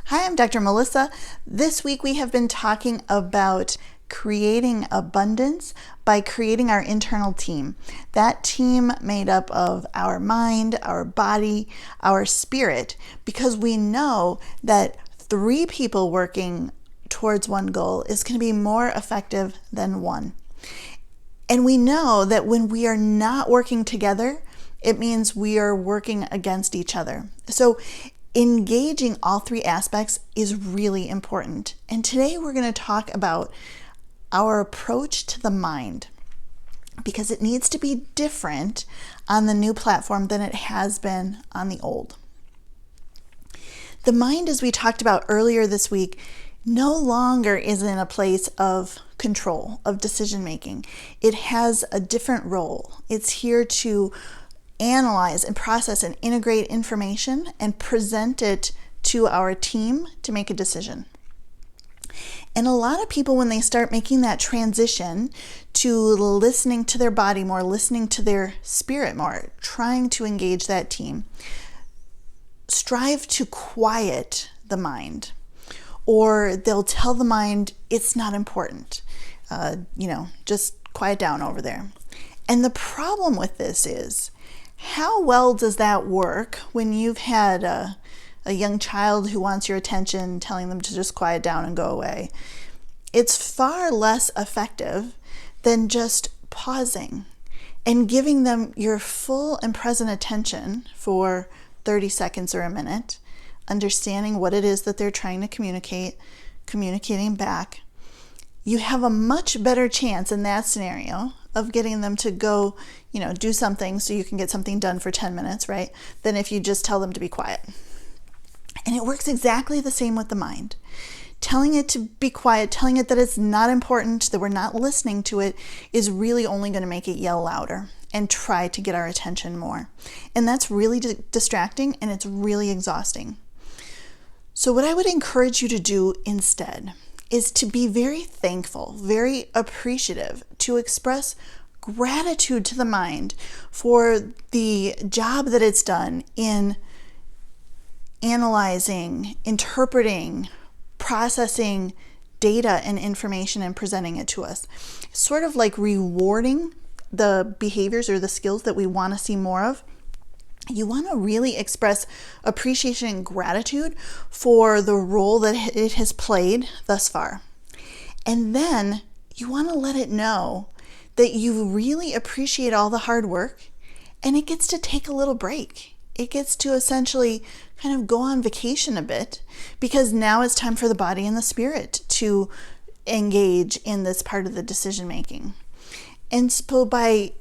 Hi, I'm Dr. Melissa. This week we have been talking about creating abundance by creating our internal team. That team made up of our mind, our body, our spirit, because we know that 3 people working towards one goal is going to be more effective than one. And we know that when we are not working together, it means we are working against each other. So engaging all 3 aspects is really important. And today we're going to talk about our approach to the mind, because it needs to be different on the new platform than it has been on the old. The mind, as we talked about earlier this week, no longer is in a place of control, of decision making. It has a different role. It's here to analyze and process and integrate information and present it to our team to make a decision. And a lot of people, when they start making that transition to listening to their body more, listening to their spirit more, trying to engage that team, strive to quiet the mind, or they'll tell the mind it's not important. Just quiet down over there. And the problem with this is, how well does that work when you've had a young child who wants your attention, telling them to just quiet down and go away? It's far less effective than just pausing and giving them your full and present attention for 30 seconds or a minute, understanding what it is that they're trying to communicating back. You have a much better chance in that scenario of getting them to go, do something so you can get something done for 10 minutes, right? Than if you just tell them to be quiet. And it works exactly the same with the mind. Telling it to be quiet, telling it that it's not important, that we're not listening to it, is really only going to make it yell louder and try to get our attention more. And that's really distracting, and it's really exhausting. So what I would encourage you to do instead is to be very thankful, very appreciative, to express gratitude to the mind for the job that it's done in analyzing, interpreting, processing data and information and presenting it to us. Sort of like rewarding the behaviors or the skills that we want to see more of. You want to really express appreciation and gratitude for the role that it has played thus far. And then you want to let it know that you really appreciate all the hard work, and it gets to take a little break. It gets to essentially kind of go on vacation a bit, because now it's time for the body and the spirit to engage in this part of the decision making. And so by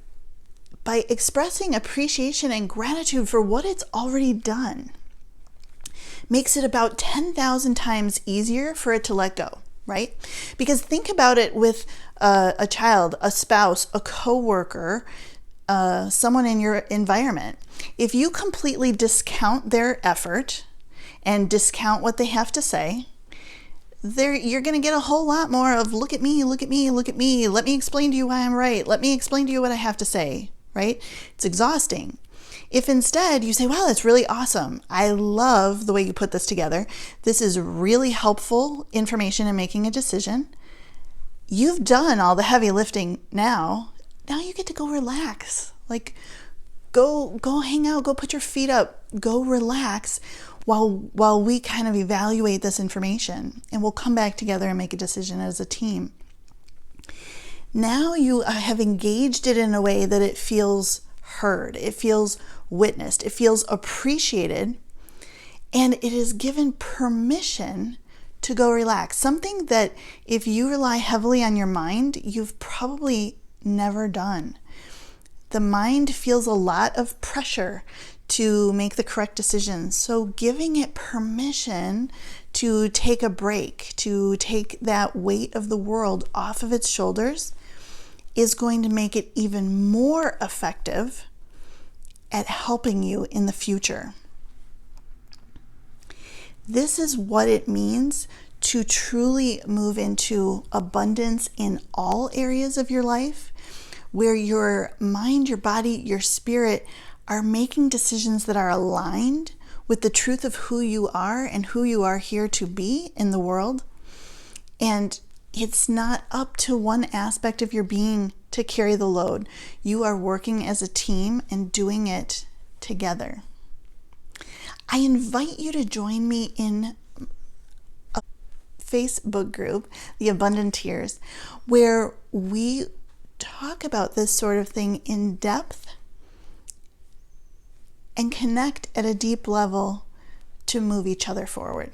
expressing appreciation and gratitude for what it's already done, makes it about 10,000 times easier for it to let go, right? Because think about it with a child, a spouse, a coworker, someone in your environment. If you completely discount their effort and discount what they have to say, you're going to get a whole lot more of look at me, look at me, look at me. Let me explain to you why I'm right. Let me explain to you what I have to say, right? It's exhausting. If instead you say, wow, that's really awesome. I love the way you put this together. This is really helpful information in making a decision. You've done all the heavy lifting now. Now you get to go relax. Like, go hang out, go put your feet up, go relax while we kind of evaluate this information, and we'll come back together and make a decision as a team. Now you have engaged it in a way that it feels heard, it feels witnessed, it feels appreciated, and it is given permission to go relax. Something that if you rely heavily on your mind, you've probably never done. The mind feels a lot of pressure to make the correct decisions. So giving it permission to take a break, to take that weight of the world off of its shoulders, is going to make it even more effective at helping you in the future. This is what it means to truly move into abundance in all areas of your life, where your mind, your body, your spirit are making decisions that are aligned with the truth of who you are and who you are here to be in the world. And it's not up to one aspect of your being to carry the load. You are working as a team and doing it together. I invite you to join me in a Facebook group, the Abundanteers, where we talk about this sort of thing in depth and connect at a deep level to move each other forward.